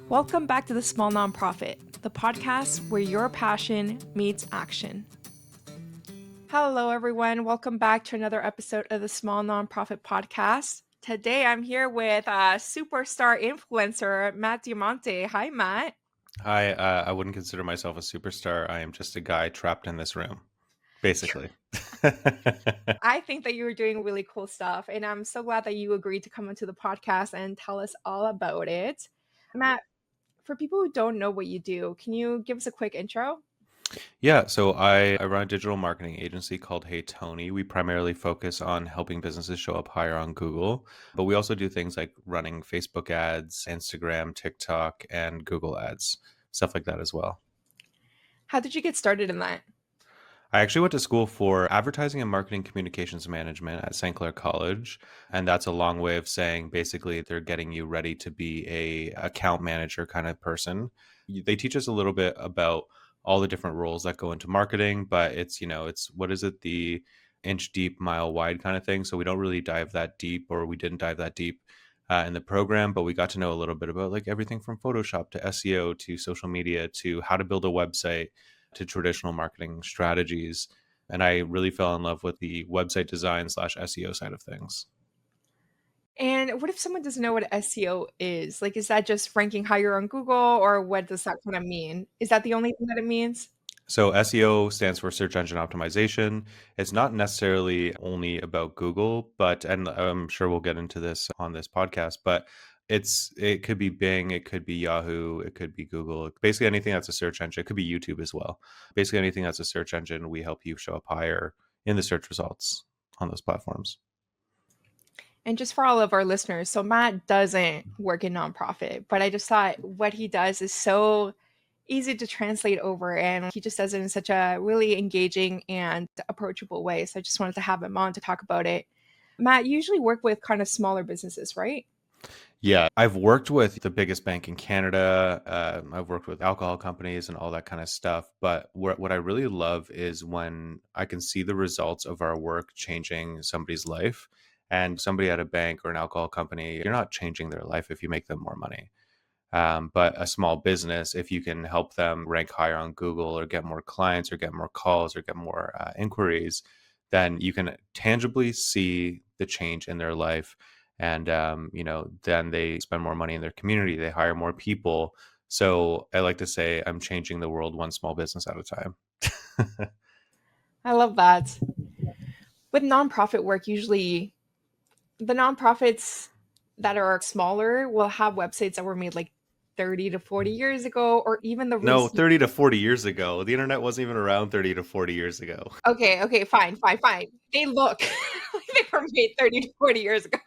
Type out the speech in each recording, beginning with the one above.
Welcome back to The Small Nonprofit, the podcast where your passion meets action. Hello, everyone. Welcome back to another episode of The Small Nonprofit Podcast. Today, I'm here with superstar influencer, Matt Diamante. Hi, Matt. Hi, I wouldn't consider myself a superstar. I am just a guy trapped in this room, basically. I think that you're doing really cool stuff, and I'm so glad that you agreed to come onto the podcast and tell us all about it. Matt, for people who don't know what you do, can you give us a quick intro? Yeah, so I run a digital marketing agency called heytony. We primarily focus on helping businesses show up higher on Google, but we also do things like running Facebook ads, Instagram, TikTok, and Google ads, stuff like that as well. How did you get started in that? I actually went to school for advertising and marketing communications management at St. Clair College. And that's a long way of saying basically they're getting you ready to be a account manager kind of person. They teach us a little bit about all the different roles that go into marketing, but it's what is it, the inch deep, mile wide kind of thing. So we don't really dive that deep, or we didn't dive that deep in the program, but we got to know a little bit about like everything from Photoshop to SEO to social media to how to build a website to traditional marketing strategies. And I really fell in love with the website design / SEO side of things. And what if someone doesn't know what SEO is? Like, is that just ranking higher on Google, or what does that kind of mean? Is that the only thing that it means? So SEO stands for search engine optimization. It's not necessarily only about Google, and I'm sure we'll get into this on this podcast, but it could be Bing, it could be Yahoo, it could be Google, basically anything that's a search engine. It could be YouTube as well. Basically anything that's a search engine, we help you show up higher in the search results on those platforms. And just for all of our listeners, so Matt doesn't work in nonprofit, but I just thought what he does is so easy to translate over, and he just does it in such a really engaging and approachable way. So I just wanted to have him on to talk about it. Matt, you usually work with kind of smaller businesses, right? Yeah, I've worked with the biggest bank in Canada. I've worked with alcohol companies and all that kind of stuff. But what I really love is when I can see the results of our work changing somebody's life. And somebody at a bank or an alcohol company, you're not changing their life if you make them more money. But a small business, if you can help them rank higher on Google or get more clients or get more calls or get more inquiries, then you can tangibly see the change in their life. And, then they spend more money in their community, they hire more people. So I like to say I'm changing the world one small business at a time. I love that. With nonprofit work, usually the nonprofits that are smaller will have websites that were made like 30 to 40 years ago, or even the No, recent. 30 to 40 years ago. The internet wasn't even around 30 to 40 years ago. Okay, fine. They look like they were made 30 to 40 years ago.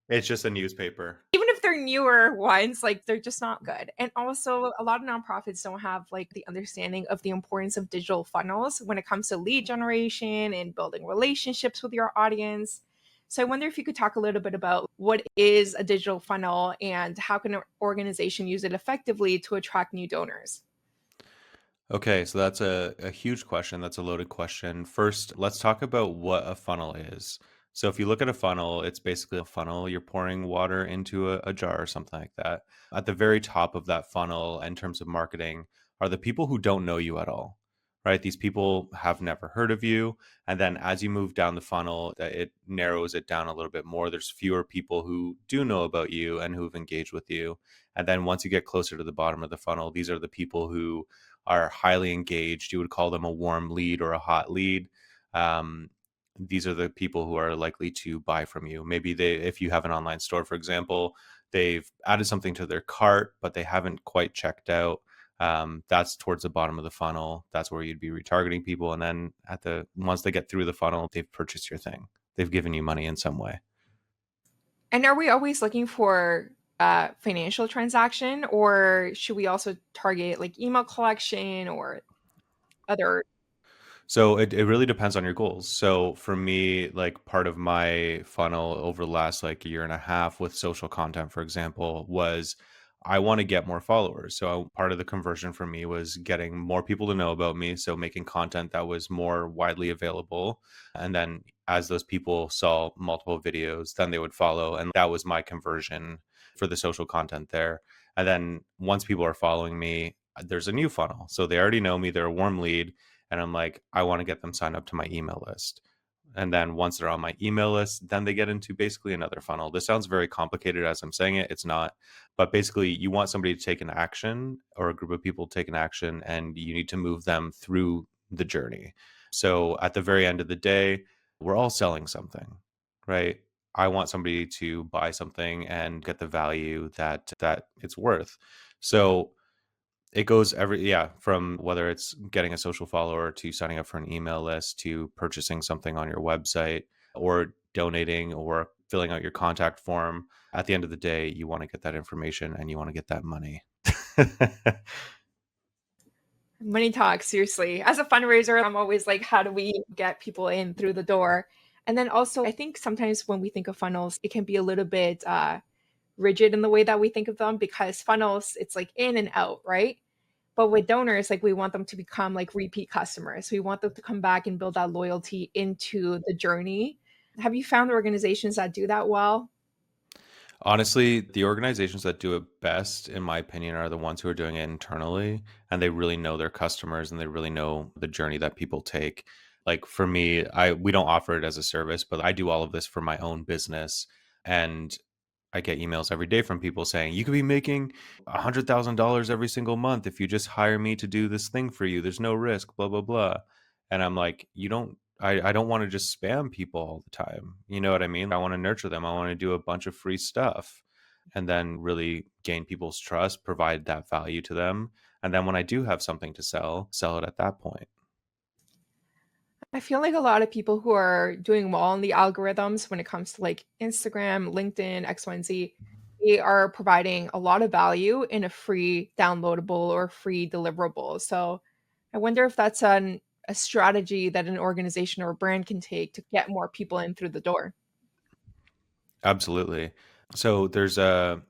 It's just a newspaper. Even if they're newer ones, like they're just not good. And also, a lot of nonprofits don't have like the understanding of the importance of digital funnels when it comes to lead generation and building relationships with your audience. So I wonder if you could talk a little bit about what is a digital funnel and how can an organization use it effectively to attract new donors? Okay, so that's a huge question. That's a loaded question. First, let's talk about what a funnel is. So if you look at a funnel, it's basically a funnel. You're pouring water into a jar or something like that. At the very top of that funnel, in terms of marketing, are the people who don't know you at all, right? These people have never heard of you. And then as you move down the funnel, it narrows it down a little bit more. There's fewer people who do know about you and who've engaged with you. And then once you get closer to the bottom of the funnel, these are the people who are highly engaged. You would call them a warm lead or a hot lead. Um, these are the people who are likely to buy from you. Maybe if you have an online store, for example, they've added something to their cart, but they haven't quite checked out. That's towards the bottom of the funnel. That's where you'd be retargeting people. And then once they get through the funnel, they've purchased your thing. They've given you money in some way. And are we always looking for financial transaction, or should we also target like email collection or other? So it really depends on your goals. So for me, like part of my funnel over the last like year and a half with social content, for example, was I want to get more followers. So part of the conversion for me was getting more people to know about me. So making content that was more widely available. And then as those people saw multiple videos, then they would follow. And that was my conversion for the social content there. And then once people are following me, there's a new funnel. So they already know me, they're a warm lead. And I'm like, I want to get them signed up to my email list. And then once they're on my email list, then they get into basically another funnel. This sounds very complicated as I'm saying it. It's not. But basically, you want somebody to take an action or a group of people to take an action, and you need to move them through the journey. So at the very end of the day, we're all selling something, right? I want somebody to buy something and get the value that it's worth. So it goes from whether it's getting a social follower to signing up for an email list to purchasing something on your website or donating or filling out your contact form. At the end of the day, you want to get that information and you want to get that money. Money talks, seriously. As a fundraiser, I'm always like, how do we get people in through the door? And then also, I think sometimes when we think of funnels, it can be a little bit rigid in the way that we think of them, because funnels, it's like in and out, right? But with donors, like we want them to become like repeat customers. We want them to come back and build that loyalty into the journey. Have you found organizations that do that well? Honestly, the organizations that do it best, in my opinion, are the ones who are doing it internally and they really know their customers and they really know the journey that people take. Like for me, I we don't offer it as a service, but I do all of this for my own business. And I get emails every day from people saying, you could be making $100,000 every single month if you just hire me to do this thing for you. There's no risk, blah, blah, blah. And I'm like, I don't want to just spam people all the time. You know what I mean? I want to nurture them. I want to do a bunch of free stuff and then really gain people's trust, provide that value to them. And then when I do have something to sell it at that point. I feel like a lot of people who are doing well in the algorithms when it comes to like Instagram, LinkedIn, X, Y, and Z, they are providing a lot of value in a free downloadable or free deliverable. So I wonder if that's a strategy that an organization or a brand can take to get more people in through the door. Absolutely. So there's a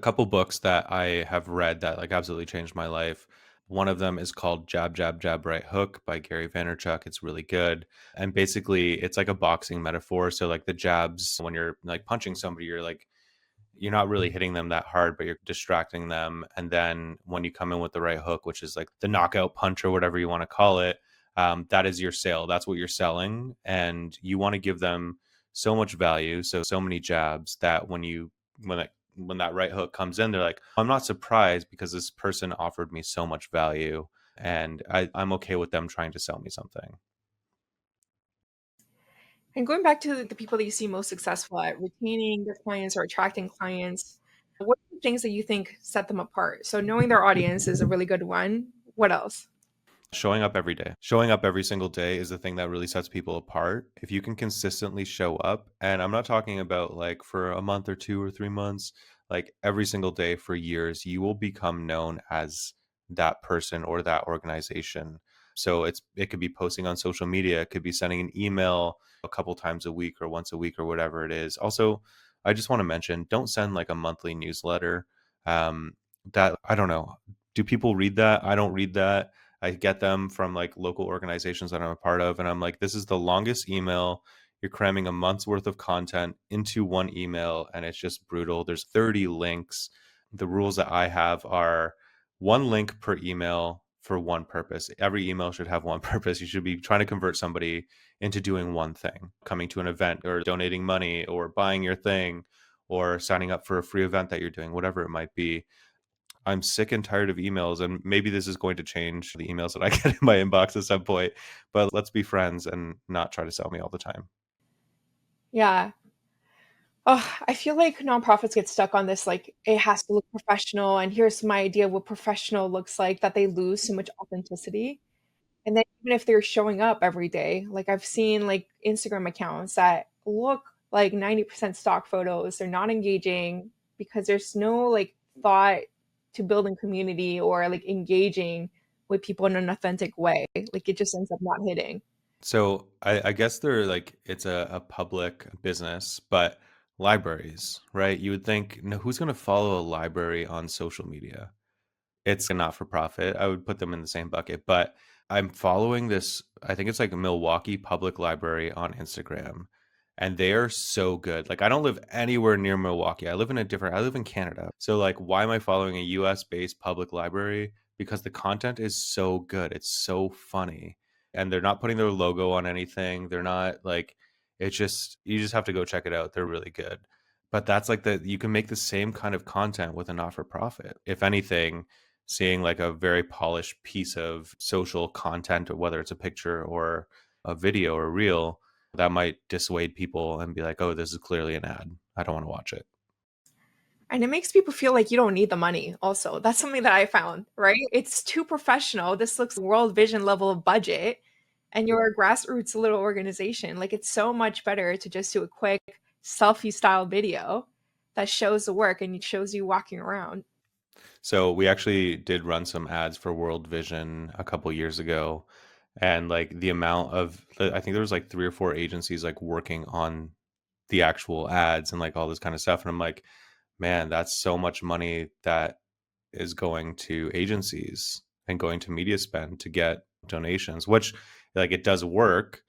couple books that I have read that like absolutely changed my life. One of them is called Jab, Jab, Jab, Right Hook by Gary Vaynerchuk. It's really good. And basically, it's like a boxing metaphor. So, like the jabs, when you're like punching somebody, you're not really hitting them that hard, but you're distracting them. And then when you come in with the right hook, which is like the knockout punch or whatever you want to call it, that is your sale. That's what you're selling. And you want to give them so much value. So many jabs that when that right hook comes in, they're like, I'm not surprised because this person offered me so much value. And I'm okay with them trying to sell me something. And going back to the people that you see most successful at retaining their clients or attracting clients, what are the things that you think set them apart? So knowing their audience is a really good one. What else? Showing up every day. Showing up every single day is the thing that really sets people apart. If you can consistently show up, and I'm not talking about like for a month or 2 or 3 months, like every single day for years, you will become known as that person or that organization. So it could be posting on social media, it could be sending an email a couple times a week or once a week or whatever it is. Also, I just want to mention, don't send like a monthly newsletter. Um, that I don't know. Do people read that? I don't read that. I get them from like local organizations that I'm a part of. And I'm like, this is the longest email. You're cramming a month's worth of content into one email, and it's just brutal. There's 30 links. The rules that I have are one link per email for one purpose. Every email should have one purpose. You should be trying to convert somebody into doing one thing, coming to an event or donating money or buying your thing or signing up for a free event that you're doing, whatever it might be. I'm sick and tired of emails, and maybe this is going to change the emails that I get in my inbox at some point, but let's be friends and not try to sell me all the time. Yeah. Oh, I feel like nonprofits get stuck on this, like, it has to look professional, and here's my idea of what professional looks like, that they lose so much authenticity. And then even if they're showing up every day, like I've seen like Instagram accounts that look like 90% stock photos, they're not engaging because there's no like thought to building community or like engaging with people in an authentic way. Like it just ends up not hitting. So I guess they're like it's a public business, but libraries, right? You would think, no, who's going to follow a library on social media? It's a not for profit. I would put them in the same bucket, but I'm following this. I think it's like Milwaukee Public Library on Instagram. and they are so good. Like I don't live anywhere near Milwaukee. I live in Canada. So like why am I following a US based public library? Because the content is so good. It's so funny. And they're not putting their logo on anything. They're not like it's just you just have to go check it out. They're really good. But that's like you can make the same kind of content with a not for profit. If anything, seeing like a very polished piece of social content, or whether it's a picture or a video or reel, that might dissuade people and be like, oh, this is clearly an ad. I don't want to watch it. And it makes people feel like you don't need the money also. That's something that I found, right? It's too professional. This looks World Vision level of budget, and you're a grassroots little organization. Like it's so much better to just do a quick selfie style video that shows the work and it shows you walking around. So we actually did run some ads for World Vision a couple years ago. And like the amount of, I think there was like 3 or 4 agencies like working on the actual ads and like all this kind of stuff. And I'm like, man, that's so much money that is going to agencies and going to media spend to get donations, which like it does work,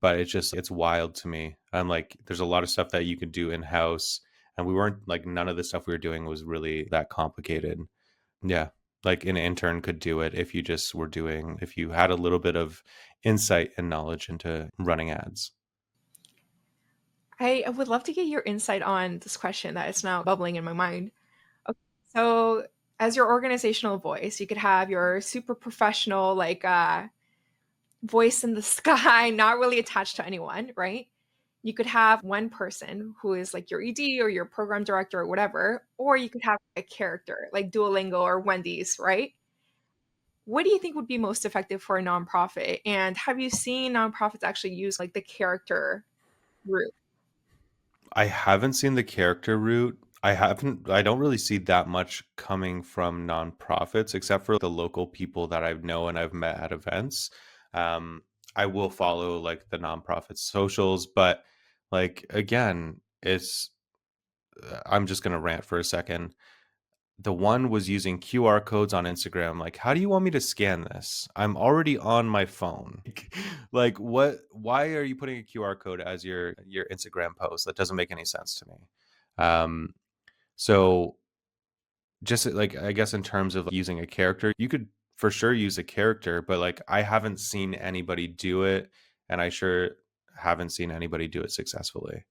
but it's wild to me. I'm like, there's a lot of stuff that you could do in house. And we weren't like, none of the stuff we were doing was really that complicated. Yeah. Like an intern could do it if you just were doing, if you had a little bit of insight and knowledge into running ads. I would love to get your insight on this question that is now bubbling in my mind. Okay, so as your organizational voice, you could have your super professional, like voice in the sky, not really attached to anyone, right? You could have one person who is like your ED or your program director or whatever, or you could have a character like Duolingo or Wendy's, right? What do you think would be most effective for a nonprofit? And have you seen nonprofits actually use like the character route? I haven't seen the character route. I don't really see that much coming from nonprofits except for the local people that I know and I've met at events. Um, I will follow like the nonprofit socials, but like again, I'm just going to rant for a second. The one was using QR codes on Instagram. Like, how do you want me to scan this? I'm already on my phone. Like, what? Why are you putting a QR code as your Instagram post? That doesn't make any sense to me. Um, so just like I guess in terms of using a character, you could for sure use a character, but like I haven't seen anybody do it, and I sure haven't seen anybody do it successfully.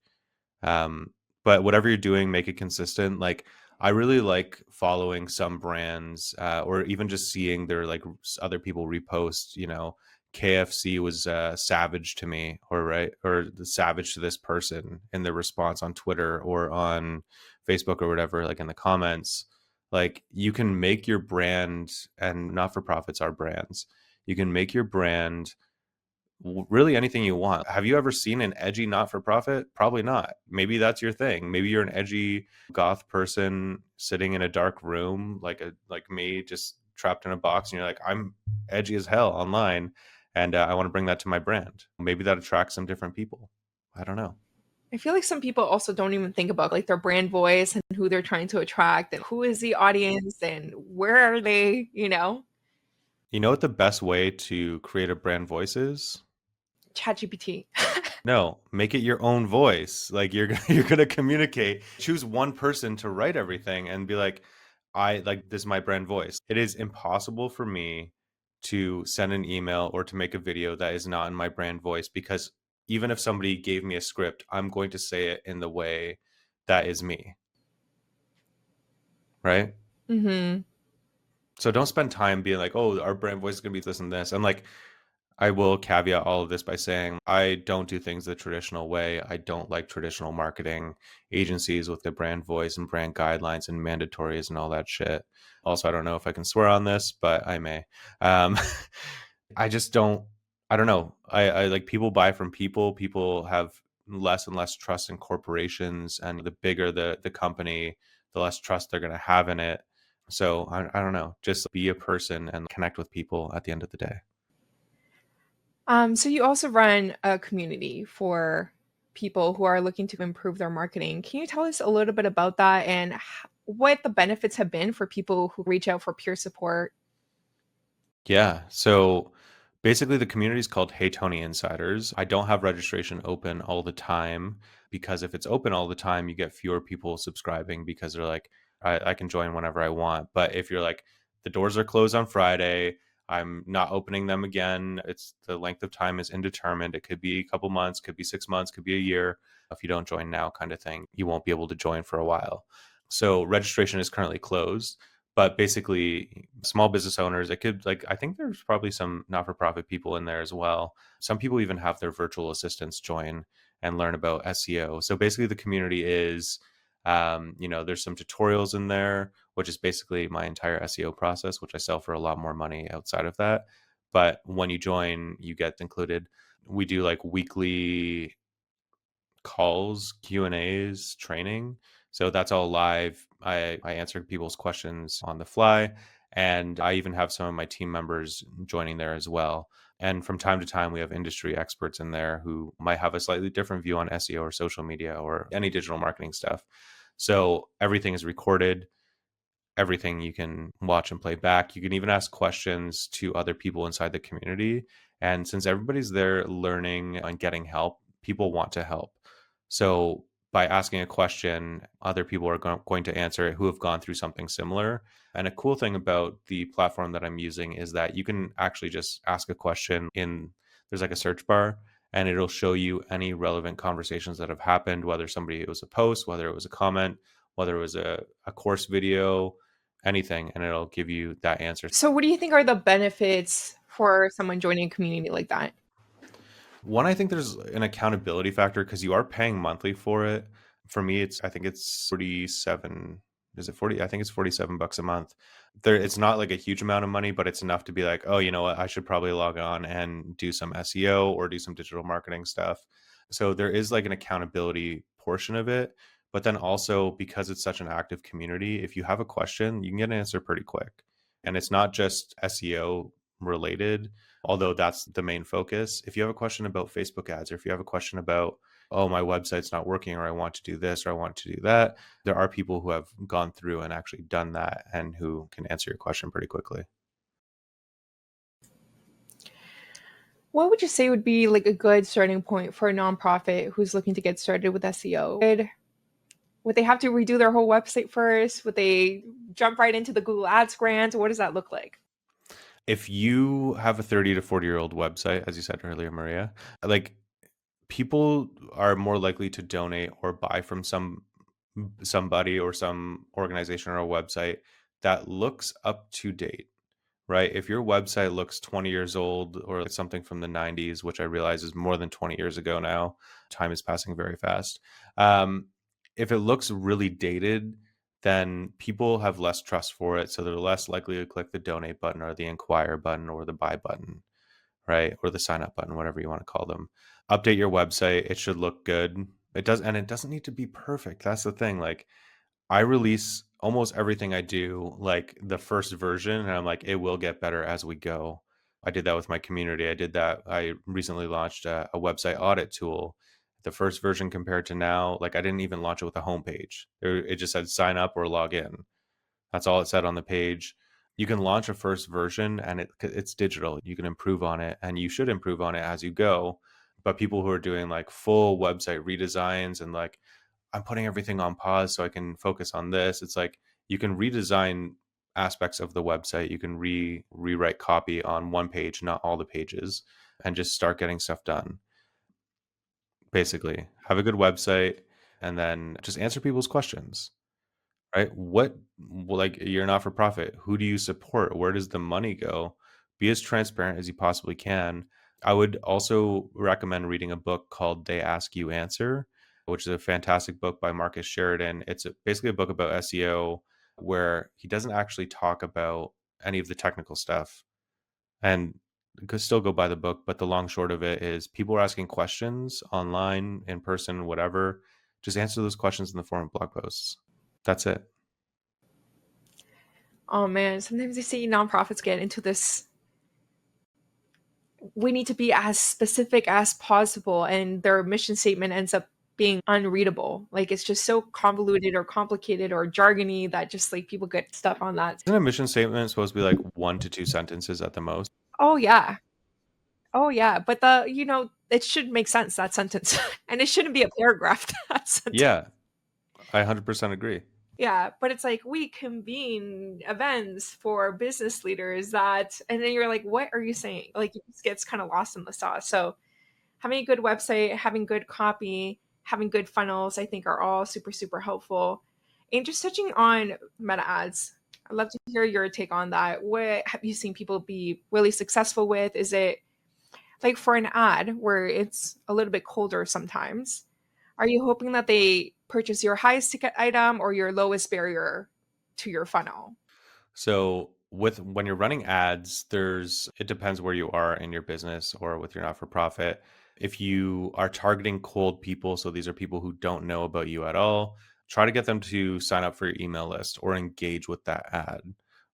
Um, but whatever you're doing, make it consistent. Like I really like following some brands, or even just seeing their like other people repost. KFC was savage to me, or right, or the savage to this person in the response on Twitter or on Facebook or whatever, like in the comments. Like you can make your brand, and not for profits are brands. You can make your brand really anything you want. Have you ever seen an edgy not for profit? Probably not. Maybe that's your thing. Maybe you're an edgy goth person sitting in a dark room like me, just trapped in a box, and you're like, I'm edgy as hell online, and I want to bring that to my brand. Maybe that attracts some different people. I don't know. I feel like some people also don't even think about like their brand voice and who they're trying to attract and who is the audience and where are they, you know? You know what the best way to create a brand voice is? ChatGPT. No, make it your own voice. Like you're you're gonna communicate. Choose one person to write everything and be like, I like this is my brand voice. It is impossible for me to send an email or to make a video that is not in my brand voice because even if somebody gave me a script, I'm going to say it in the way that is me, right? Hmm. So don't spend time being like, oh, our brand voice is gonna be this and this. And like I will caveat all of this by saying I don't do things the traditional way. I don't like traditional marketing agencies with their brand voice and brand guidelines and mandatories and all that shit. Also, I don't know if I can swear on this, but I may. Um, I just don't. I don't know. I like people buy from people. People have less and less trust in corporations, and the bigger the company, the less trust they're going to have in it. So I don't know. Just be a person and connect with people at the end of the day. So you also run a community for people who are looking to improve their marketing. Can you tell us a little bit about that and what the benefits have been for people who reach out for peer support? Yeah. So Basically, the community is called Hey Tony Insiders. I don't have registration open all the time because if it's open all the time, you get fewer people subscribing because they're like, I can join whenever I want. But if you're like, the doors are closed on Friday, I'm not opening them again. It's the length of time is indeterminate. It could be a couple months, could be 6 months, could be a year. If you don't join now, kind of thing, you won't be able to join for a while. So registration is currently closed. But basically, small business owners, it could, like, I think there's probably some not-for-profit people in there as well. Some people even have their virtual assistants join and learn about SEO. So basically the community is, there's some tutorials in there, which is basically my entire SEO process, which I sell for a lot more money outside of that. But when you join, you get included. We do like weekly calls, Q&As, training. So that's all live. I answer people's questions on the fly. And I even have some of my team members joining there as well. And from time to time, we have industry experts in there who might have a slightly different view on SEO or social media or any digital marketing stuff. So everything is recorded, everything you can watch and play back. You can even ask questions to other people inside the community. And since everybody's there learning and getting help, people want to help. So by asking a question, other people are going to answer it who have gone through something similar. And a cool thing about the platform that I'm using is that you can actually just ask a question there's like a search bar and it'll show you any relevant conversations that have happened, whether it was a post, whether it was a comment, whether it was a course video, anything, and it'll give you that answer. So, what do you think are the benefits for someone joining a community like that? One, I think there's an accountability factor because you are paying monthly for it. For me, I think it's 47. Is it 40? I think it's 47 bucks a month. It's not like a huge amount of money, but it's enough to be like, oh, you know what? I should probably log on and do some SEO or do some digital marketing stuff. So there is like an accountability portion of it. But then also because it's such an active community, if you have a question, you can get an answer pretty quick. And it's not just SEO related, although that's the main focus. If you have a question about Facebook ads, or if you have a question about, oh, my website's not working, or I want to do this, or I want to do that, there are people who have gone through and actually done that and who can answer your question pretty quickly. What would you say would be like a good starting point for a nonprofit who's looking to get started with SEO? Would they have to redo their whole website first? Would they jump right into the Google Ads grant? What does that look like? If you have a 30 to 40-year-old website, as you said earlier, Maria, like, people are more likely to donate or buy from somebody or some organization or a website that looks up to date, right? If your website looks 20 years old or it's something from the 90s, which I realize is more than 20 years ago now, time is passing very fast. If it looks really dated, then people have less trust for it. So they're less likely to click the donate button or the inquire button or the buy button, right? Or the sign up button, whatever you want to call them. Update your website. It should look good. It doesn't need to be perfect. That's the thing. Like, I release almost everything I do, like the first version, and I'm like, it will get better as we go. I did that with my community. I recently launched a website audit tool. The first version compared to now, like, I didn't even launch it with a homepage. It just said sign up or log in. That's all it said on the page. You can launch a first version and it's digital. You can improve on it and you should improve on it as you go. But people who are doing like full website redesigns and like, I'm putting everything on pause so I can focus on this. It's like you can redesign aspects of the website. You can rewrite copy on one page, not all the pages, and just start getting stuff done. Basically, have a good website and then just answer people's questions. Right? Like, you're not for profit. Who do you support? Where does the money go? Be as transparent as you possibly can. I would also recommend reading a book called They Ask You Answer, which is a fantastic book by Marcus Sheridan. It's basically a book about SEO where he doesn't actually talk about any of the technical stuff. And you could still go buy the book, but the long short of it is people are asking questions online, in person, whatever. Just answer those questions in the form of blog posts. That's it. Oh man, sometimes I see nonprofits get into this. We need to be as specific as possible, and their mission statement ends up being unreadable. Like it's just so convoluted or complicated or jargony that just like people get stuck on that. Isn't a mission statement supposed to be like 1 to 2 sentences at the most? Oh yeah. Oh yeah, but it should make sense, that sentence. And it shouldn't be a paragraph, that sentence. Yeah, I 100% agree. Yeah, but it's like we convene events for business leaders and then you're like, what are you saying? Like it just gets kind of lost in the sauce. So having a good website, having good copy, having good funnels, I think are all super, super helpful. And just touching on meta ads, I'd love to hear your take on that. What have you seen people be really successful with? Is it like for an ad where it's a little bit colder sometimes? Are you hoping that they purchase your highest ticket item or your lowest barrier to your funnel? So with when you're running ads, it depends where you are in your business or with your not-for-profit. If you are targeting cold people, so these are people who don't know about you at all, try to get them to sign up for your email list or engage with that ad,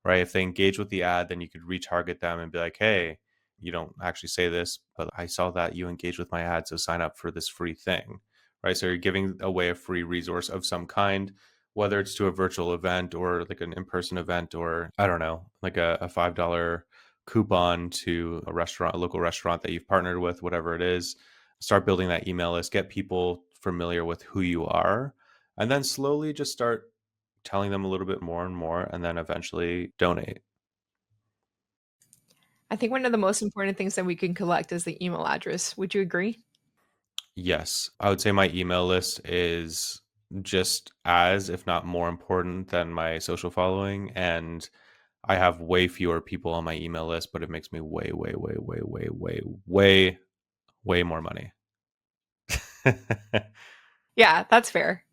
right? If they engage with the ad, then you could retarget them and be like, hey, you don't actually say this, but I saw that you engaged with my ad, so sign up for this free thing, right? So you're giving away a free resource of some kind, whether it's to a virtual event or like an in-person event, or I don't know, like a $5 coupon to a restaurant, a local restaurant that you've partnered with, whatever it is. Start building that email list, get people familiar with who you are, and then slowly just start telling them a little bit more and more, and then eventually donate. I think one of the most important things that we can collect is the email address. Would you agree? Yes, I would say my email list is just as, if not more important than my social following. And I have way fewer people on my email list, but it makes me way, way, way, way, way, way, way, way more money. Yeah, that's fair.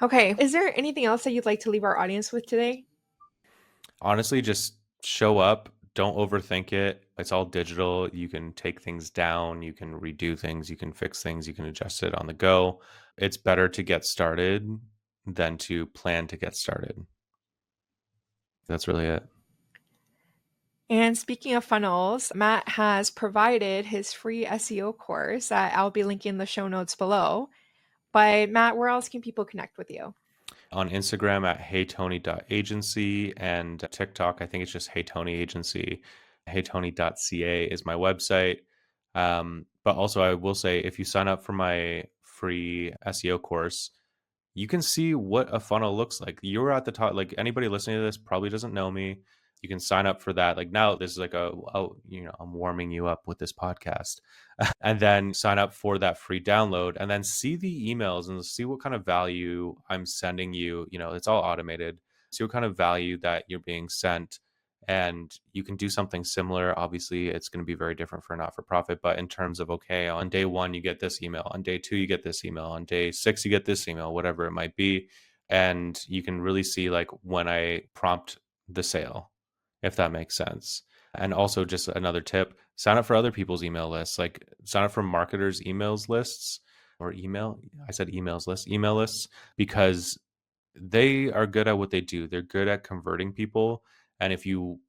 Okay. Is there anything else that you'd like to leave our audience with today? Honestly, just show up. Don't overthink it. It's all digital. You can take things down, you can redo things, you can fix things, you can adjust it on the go. It's better to get started than to plan to get started. That's really it. And speaking of funnels, Matt has provided his free SEO course that I'll be linking in the show notes below. But Matt, where else can people connect with you? On Instagram at heytony.agency and TikTok, I think it's just heytony agency. Heytony.ca is my website. But also, I will say if you sign up for my free SEO course, you can see what a funnel looks like. You're at the top. Like anybody listening to this probably doesn't know me. You can sign up for that. Like now, this is like I'm warming you up with this podcast, and then sign up for that free download, and then see the emails and see what kind of value I'm sending you. It's all automated. See what kind of value that you're being sent, and you can do something similar. Obviously, it's going to be very different for not for profit, but in terms of, okay, on day one you get this email, on day two you get this email, on day six you get this email, whatever it might be. And you can really see like when I prompt the sale, if that makes sense. And also, just another tip, sign up for other people's email lists, like sign up for marketers emails lists, or email lists, because they are good at what they do. They're good at converting people. And if you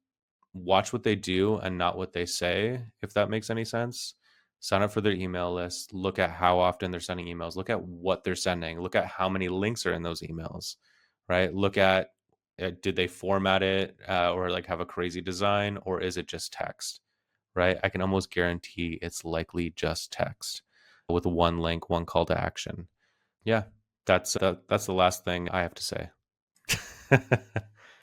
watch what they do and not what they say, if that makes any sense, sign up for their email list, look at how often they're sending emails, look at what they're sending, look at how many links are in those emails, right? Look at, did they format it, or like have a crazy design, or is it just text, right? I can almost guarantee it's likely just text with one link, one call to action. Yeah, that's the last thing I have to say.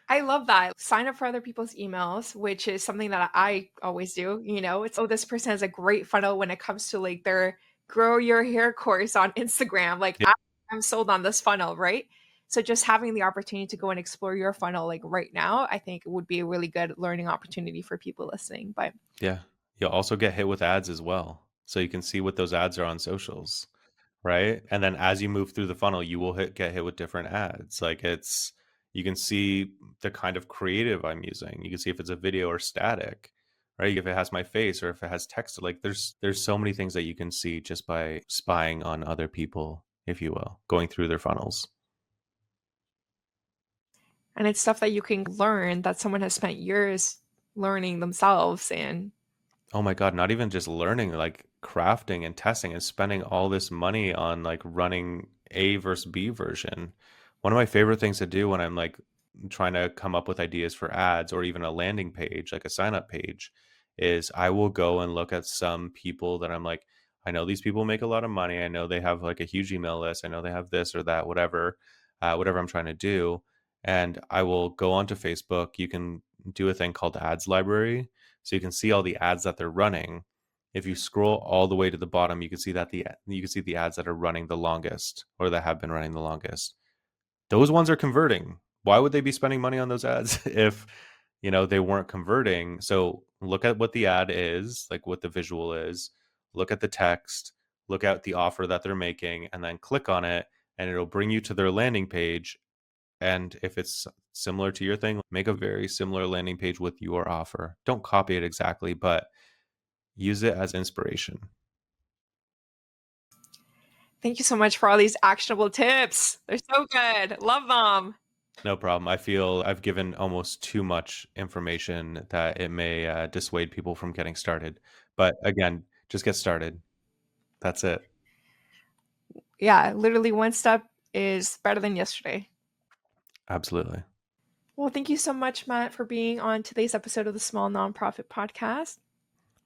I love that. Sign up for other people's emails, which is something that I always do. It's, oh, this person has a great funnel when it comes to like their grow your hair course on Instagram. Like Yeah, I'm sold on this funnel, right? So just having the opportunity to go and explore your funnel like right now, I think would be a really good learning opportunity for people listening. But yeah. You'll also get hit with ads as well. So you can see what those ads are on socials, right? And then as you move through the funnel, you will get hit with different ads. Like you can see the kind of creative I'm using. You can see if it's a video or static, right? If it has my face or if it has text. Like there's so many things that you can see just by spying on other people, if you will, going through their funnels. and it's stuff that you can learn that someone has spent years learning themselves. And Oh my God, not even just learning, like crafting and testing and spending all this money on like running A versus B version. One of my favorite things to do when I'm like trying to come up with ideas for ads or even a landing page, like a sign up page, is I will go and look at some people that I'm like, I know these people make a lot of money. I know they have like a huge email list. I know they have this or that, whatever I'm trying to do. And I will go onto Facebook. You can do a thing called ads library. So you can see all the ads that they're running. If you scroll all the way to the bottom, you can see that you can see the ads that are running the longest or that have been running the longest. Those ones are converting. Why would they be spending money on those ads if, they weren't converting? So look at what the ad is, like what the visual is, look at the text, look at the offer that they're making, and then click on it, and it'll bring you to their landing page. And if it's similar to your thing, make a very similar landing page with your offer. Don't copy it exactly, but use it as inspiration. Thank you so much for all these actionable tips. They're so good. Love them. No problem. I feel I've given almost too much information that it may dissuade people from getting started. But again, just get started. That's it. Yeah, literally one step is better than yesterday. Absolutely. Well, thank you so much, Matt, for being on today's episode of the Small Nonprofit Podcast.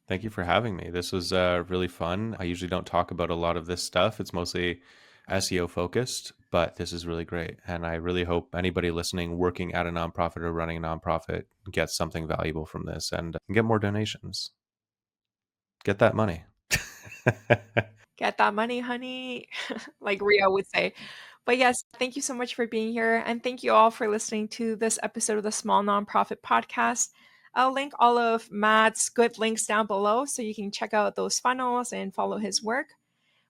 Thank you for having me. This was really fun. I usually don't talk about a lot of this stuff. It's mostly SEO focused, but this is really great. And I really hope anybody listening, working at a nonprofit or running a nonprofit, gets something valuable from this and get more donations. Get that money. Get that money, honey, like Rio would say. But yes, thank you so much for being here. And thank you all for listening to this episode of the Small Nonprofit Podcast. I'll link all of Matt's good links down below so you can check out those funnels and follow his work.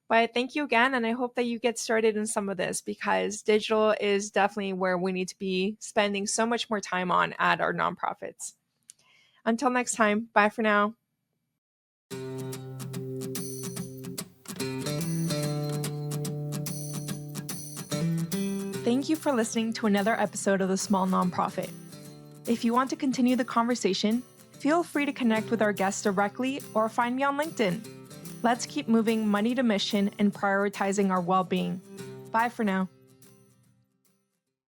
But thank you again. And I hope that you get started in some of this because digital is definitely where we need to be spending so much more time on at our nonprofits. Until next time, bye for now. Thank you for listening to another episode of The Small Nonprofit. If you want to continue the conversation, feel free to connect with our guests directly or find me on LinkedIn. Let's keep moving money to mission and prioritizing our well-being. Bye for now.